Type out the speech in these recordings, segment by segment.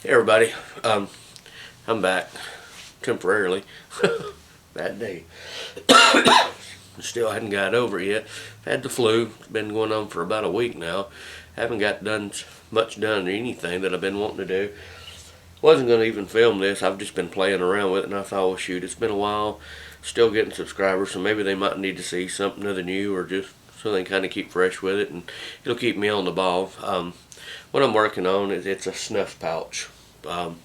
Hey everybody, I'm back temporarily. Bad day. Still hadn't got over it yet. Had the flu. It's been going on for about a week now. Haven't got much done or anything that I've been wanting to do. Wasn't going to even film this. I've just been playing around with it, and I thought, well, shoot, it's been a while. Still getting subscribers, so maybe they might need to see something of the new, or just so they can kind of keep fresh with it, and it'll keep me on the ball. What I'm working on is it's a snuff pouch. I'm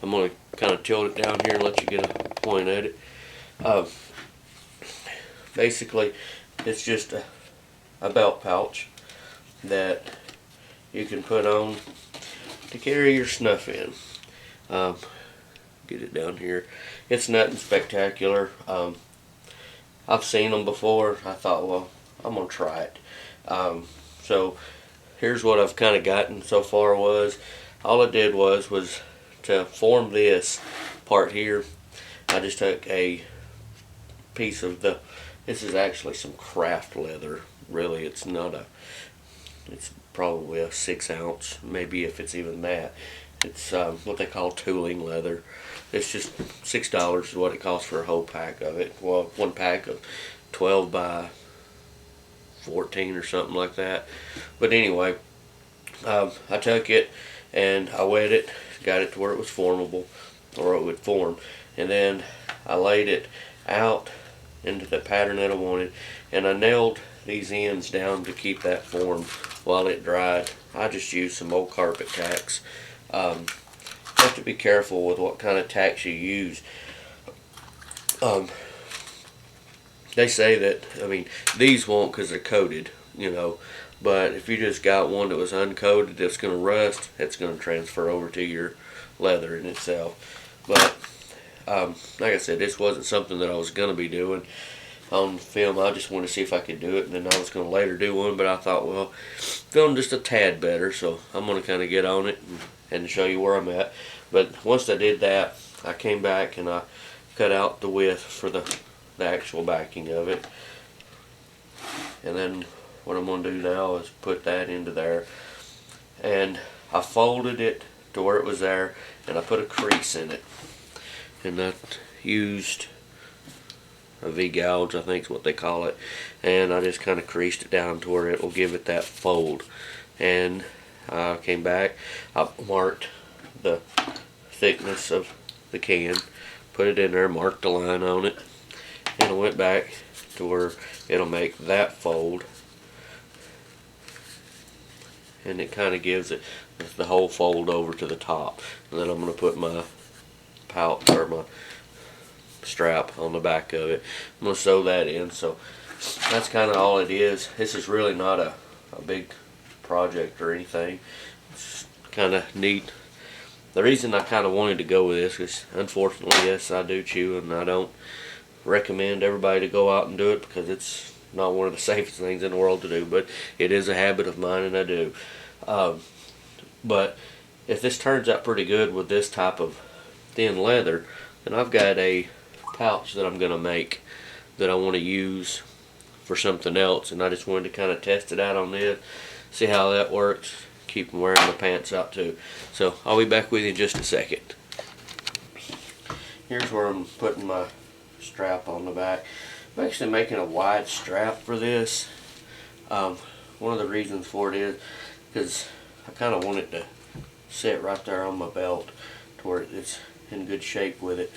going to kind of tilt it down here and let you get a point at it. Basically, it's just a belt pouch that you can put on to carry your snuff in. Get it down here. It's nothing spectacular. I've seen them before. I thought, well, I'm going to try it. So here's what I've kind of gotten so far. All I did was to form this part here. I just took a piece of this is actually some craft leather. Really, it's probably a 6 ounce, maybe if it's even that. It's what they call tooling leather. It's just $6 is what it costs for a whole pack of it. Well, one pack of 12 by 14 or something like that. But anyway, I took it and I wet it, got it to where it was formable, or it would form, and then I laid it out into the pattern that I wanted, and I nailed these ends down to keep that form while it dried. I just used some old carpet tacks. You have to be careful with what kind of tacks you use. They say that, I mean, these won't because they're coated, but if you just got one that was uncoated that's going to rust, it's going to transfer over to your leather in itself. But like I said, this wasn't something that I was going to be doing on film. I just wanted to see if I could do it, and then I was going to later do one, but I thought, well, film just a tad better, so I'm going to kind of get on it and show you where I'm at. But once I did that, I came back and I cut out the width for the actual backing of it. And then what I'm going to do now is put that into there. And I folded it to where it was there, and I put a crease in it. And I used a V-gouge, I think is what they call it. And I just kind of creased it down to where it will give it that fold. And I came back, I marked the thickness of the can, put it in there, marked the line on it, and I went back to where it'll make that fold, and it kind of gives it the whole fold over to the top. And then I'm going to put my pouch or my strap on the back of it. I'm going to sew that in. So that's kind of all it is. This is really not a big project or anything. It's kind of neat. The reason I kind of wanted to go with this is, unfortunately, yes, I do chew, and I don't recommend everybody to go out and do it because it's not one of the safest things in the world to do, but it is a habit of mine, and I do. But if this turns out pretty good with this type of thin leather, then I've got a pouch that I'm going to make that I want to use for something else, and I just wanted to kind of test it out on this, see how that works, keep wearing my pants out too. So I'll be back with you in just a second. Here's where I'm putting my strap on the back. I'm actually making a wide strap for this. One of the reasons for it is because I kind of want it to sit right there on my belt to where it's in good shape with it,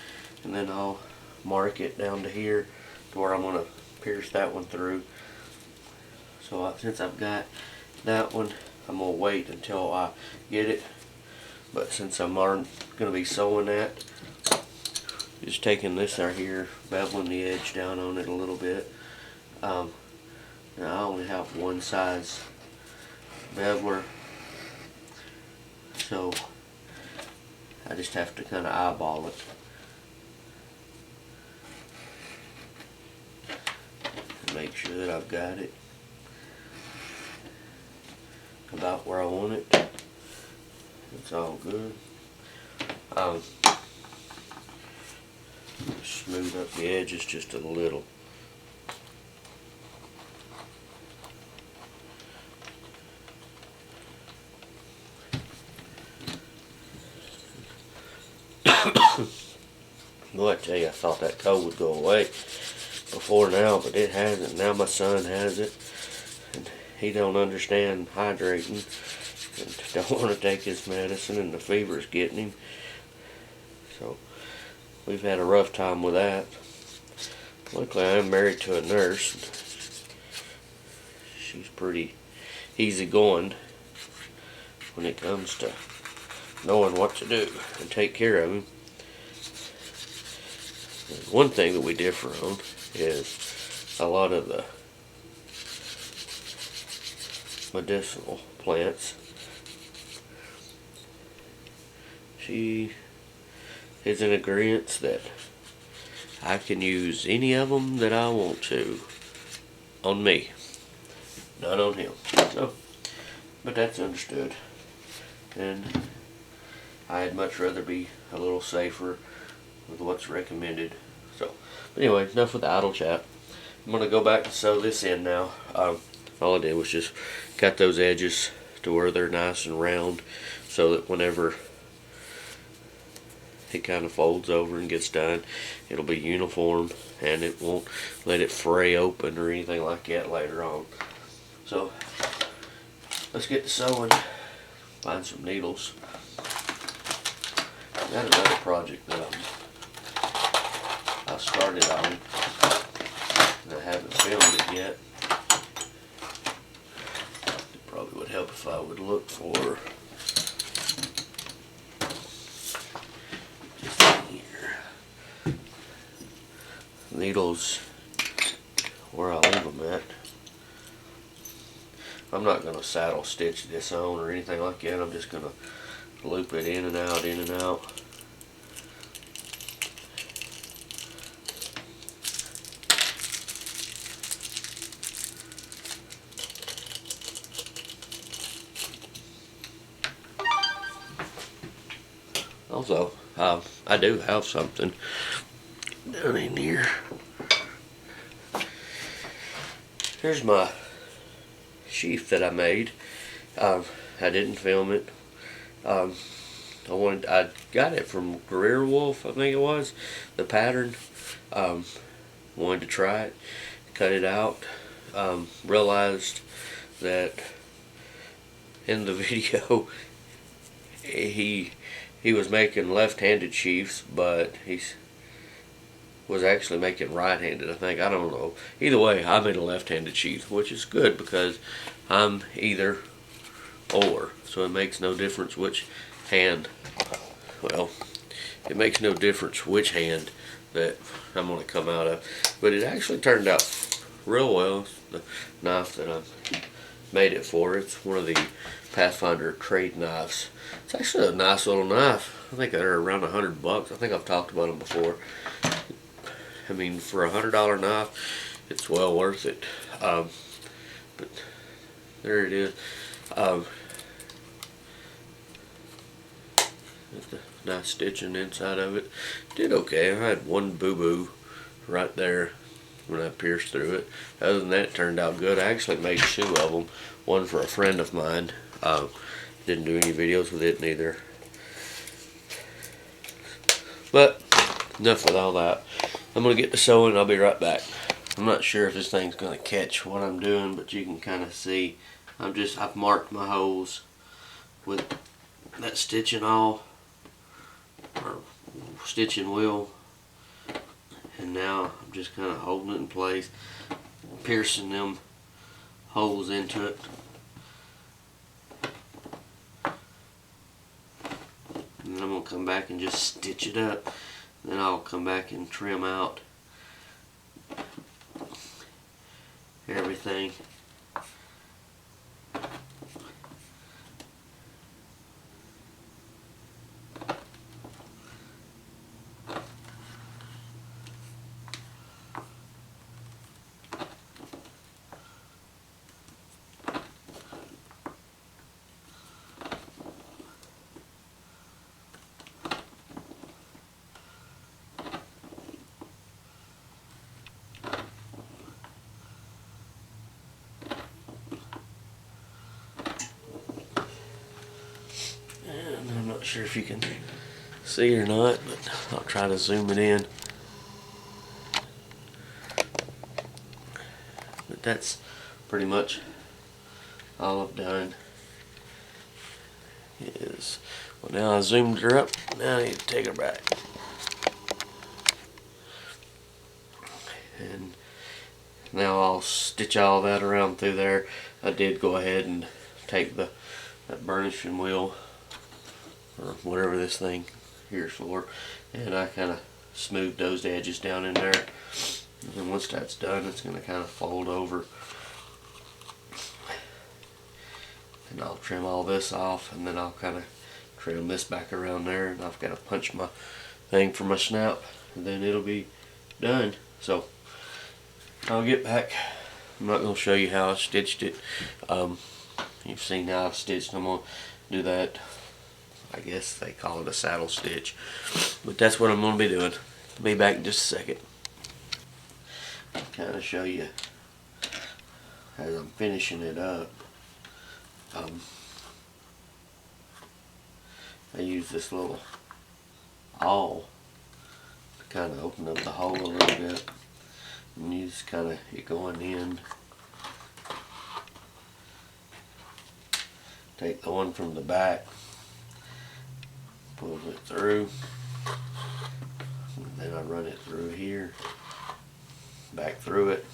and then I'll mark it down to here to where I'm going to pierce that one through. So since I've got that one, I'm going to wait until I get it, but since I'm going to be sewing that, just taking this right here, beveling the edge down on it a little bit. Now I only have one size beveler, so I just have to kind of eyeball it. And make sure that I've got it about where I want it. It's all good. Smooth up the edges just a little. Well, I tell you, I thought that cold would go away before now, but it hasn't. Now my son has it, and he don't understand hydrating, and don't want to take his medicine, and the fever's getting him. So we've had a rough time with that. Luckily, I'm married to a nurse. She's pretty easygoing when it comes to knowing what to do and take care of him. One thing that we differ on is a lot of the medicinal plants. She is in agreement that I can use any of them that I want to on me, not on him. So, but that's understood, and I'd much rather be a little safer with what's recommended. So, but anyway, enough with the idle chat. I'm going to go back and sew this in now. All I did was just cut those edges to where they're nice and round, so that whenever it kind of folds over and gets done, it'll be uniform and it won't let it fray open or anything like that later on. So let's get to sewing. Find some needles. Got another project that I started on, and I haven't filmed it yet. It probably would help if I would look for needles where I leave them at. I'm not going to saddle stitch this on or anything like that. I'm just going to loop it in and out, in and out. Also, I do have something down in here. Here's my sheath that I made. I didn't film it. I got it from Career Wolf, I think it was, the pattern. Wanted to try it, cut it out. Realized that in the video he was making left-handed sheaths, but he was actually making right-handed, I think. I don't know. Either way, I made a left-handed sheath, which is good because I'm either or. So it makes no difference which hand, well, it makes no difference which hand that I'm going to come out of. But it actually turned out real well. The knife that I made it for, it's one of the Pathfinder trade knives. It's actually a nice little knife. I think they're around $100. I think I've talked about them before. I mean, for $100 knife, it's well worth it. But there it is. Nice stitching inside of it. Did okay. I had one boo-boo right there when I pierced through it. Other than that, it turned out good. I actually made 2 of them. One for a friend of mine. Didn't do any videos with it neither. But enough with all that. I'm going to get to sewing. I'll be right back. I'm not sure if this thing's going to catch what I'm doing, but you can kind of see. I've marked my holes with that stitching awl or stitching wheel, and now I'm just kind of holding it in place, piercing them holes into it. And then I'm going to come back and just stitch it up. Then I'll come back and trim out everything. Not sure if you can see or not, but I'll try to zoom it in. But that's pretty much all I've done. Well, now I zoomed her up. Now I need to take her back. And now I'll stitch all that around through there. I did go ahead and take that burnishing wheel, or whatever this thing here's for, and I kind of smoothed those edges down in there. And then once that's done, it's going to kind of fold over. And I'll trim all this off, and then I'll kind of trim this back around there, and I've got to punch my thing for my snout, and then it'll be done. So I'll get back. I'm not going to show you how I stitched it. You've seen how I've stitched. I'm going to do that. I guess they call it a saddle stitch, but that's what I'm going to be doing. I'll be back in just a second. I'll kind of show you as I'm finishing it up. I use this little awl to kind of open up the hole a little bit, and you just kind of get going in. Take the one from the back, pull it through, and then I run it through here, back through it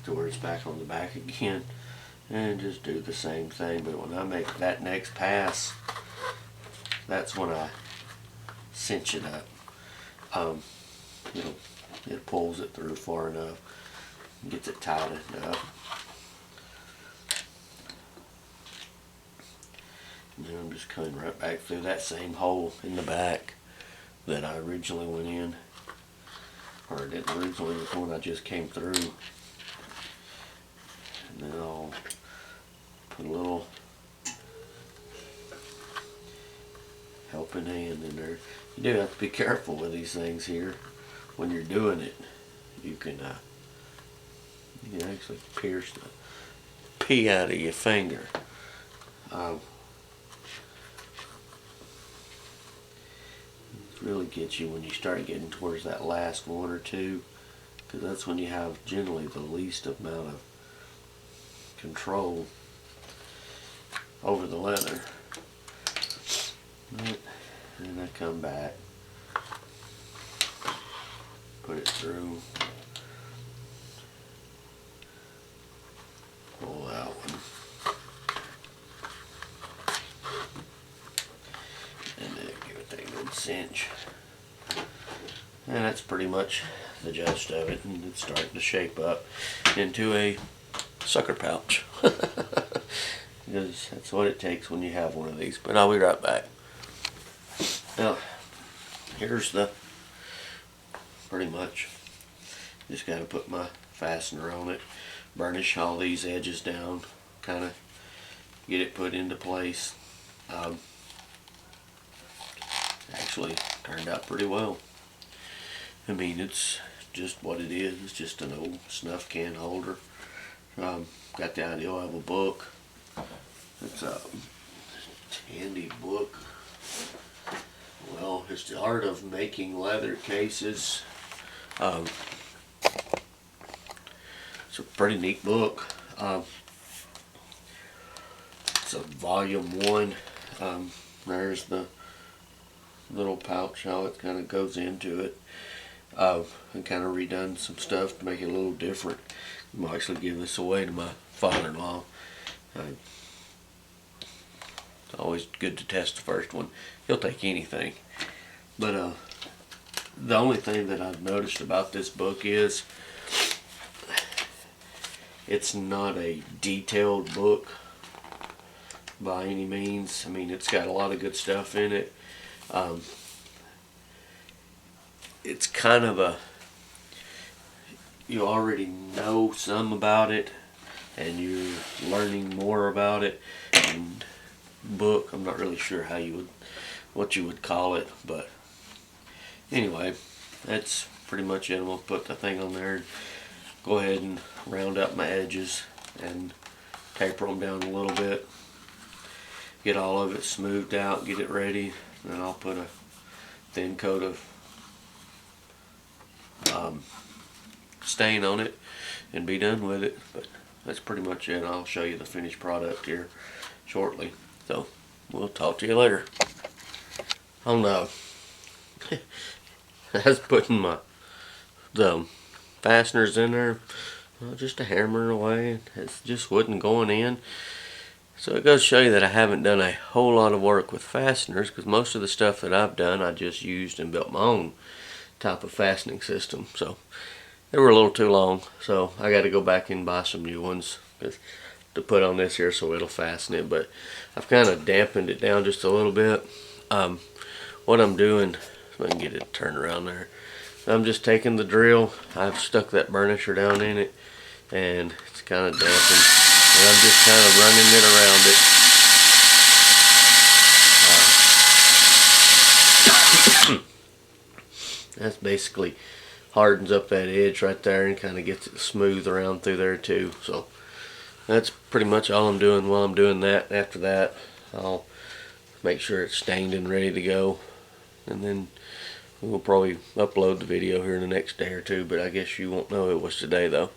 to where it's back on the back again, and just do the same thing. But when I make that next pass, that's when I cinch it up. It pulls it through far enough, gets it tightened up. And then I'm just coming right back through that same hole in the back that I originally went in. Or I didn't originally, it was the one I just came through. And then I'll put a little helping hand in there. You do have to be careful with these things here. When you're doing it, you can actually pierce the pee out of your finger. Really gets you when you start getting towards that last one or two, because that's when you have generally the least amount of control over the leather. And then I come back, put it through, pull that one, and then give it that good cinch. And that's pretty much the gist of it, and it's starting to shape up into a sucker pouch. Because that's what it takes when you have one of these. But I'll be right back. Now, here's the pretty much. Just got to put my fastener on it, burnish all these edges down, kind of get it put into place. Actually turned out pretty well. I mean, it's just what it is. It's just an old snuff can holder. Got the idea of a book. It's a handy book. Well, it's the art of making leather cases. It's a pretty neat book. It's a volume 1. There's the little pouch, how it kind of goes into it. And kind of redone some stuff to make it a little different. I'm actually giving this away to my father-in-law. It's always good to test the first one. He'll take anything. But the only thing that I've noticed about this book is it's not a detailed book by any means. I mean, it's got a lot of good stuff in it. It's kind of a, you already know some about it and you're learning more about it. And book, I'm not really sure how you would, what you would call it, but anyway, that's pretty much it. I'm going to put the thing on there and go ahead and round up my edges and taper them down a little bit, get all of it smoothed out, get it ready and I'll put a thin coat of stain on it and be done with it. But that's pretty much it. I'll show you the finished product here shortly. So we'll talk to you later. Oh no. I was putting the fasteners in there, just a hammering away. It just wasn't going in. So it goes to show you that I haven't done a whole lot of work with fasteners, because most of the stuff that I've done I just used and built my own type of fastening system. So they were a little too long, so I got to go back and buy some new ones to put on this here so it'll fasten it. But I've kind of dampened it down just a little bit. What I'm doing, if I can get it to turn around there, I'm just taking the drill. I've stuck that burnisher down in it, and it's kind of dampened, and I'm just kind of running it around it. That's basically hardens up that edge right there and kind of gets it smooth around through there too. So that's pretty much all I'm doing while I'm doing that. After that, I'll make sure it's stained and ready to go, and then we'll probably upload the video here in the next day or two, but I guess you won't know it was today though.